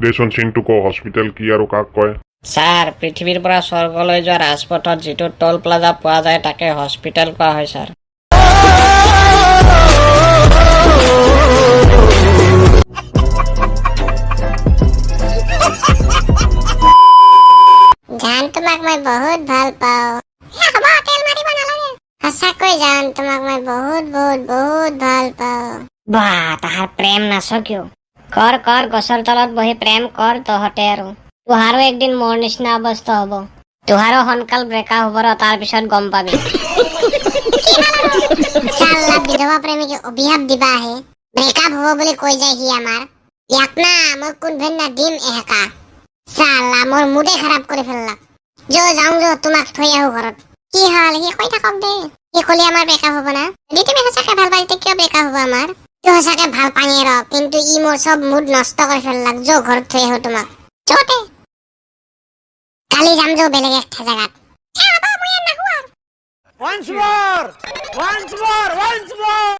দেচোন চিনটো ক হস্পিটেল কি আৰু কাক কয়? স্যাৰ, পৃথিৱীৰ পৰা স্বৰ্গলৈ যোৱা ৰাজপথত যিটো টোল প্লাজা পোৱা যায় তাকে হস্পিটেল কোৱা হয় স্যাৰ। জান, তোমাক মই বহুত ভাল পাওঁ। হ'ব, তেল মাৰিব নালাগে। সঁচাকৈ জান, তোমাক মই বহুত বহুত বহুত ভাল পাওঁ। বাহ, তাহাৰ প্ৰেম নাচ কিয়? কৰ কৰ, গছৰ তলত বহি প্ৰেম কৰ তহঁতে আৰু। তোহাৰো একদিন মোৰ নিচিনা অৱস্থা হ'ব। তোহাৰো সোনকাল ব্ৰেকআপ হ'ব ৰ, তাৰ পিছত গম পাবি। চাল্লা, বিধৱা প্ৰেমিকে অভিশাপ দিবা আহে। ব্ৰেকআপ হ'ব বুলি কৈ যায় সি আমাৰ। ইয়াক না মই কোনভেন্না দিম এহেকা। চাল্লা, মোৰ মুডে খাৰাপ কৰি ফেললাক। যাওঁ তোমাক থৈ আহো ঘৰত। কি হ'ল, সি কৈ থাকক দে। সি ক'লে আমাৰ ব্ৰেকআপ হ'ব না? যদি তুমি সঁচাকে ভাল পাই কিয় ব্ৰেকআপ হ'ব আমাৰ? তুই সঁচাকে ভাল পাই ৰ, কিন্তু ই মোৰ চব মুড নষ্ট কৰি ফেললাক। ঘৰত থৈ আহো তোমাক। যতে কালি যাম বেলেগ একটা জাগাত। Once more! Once more! Once more!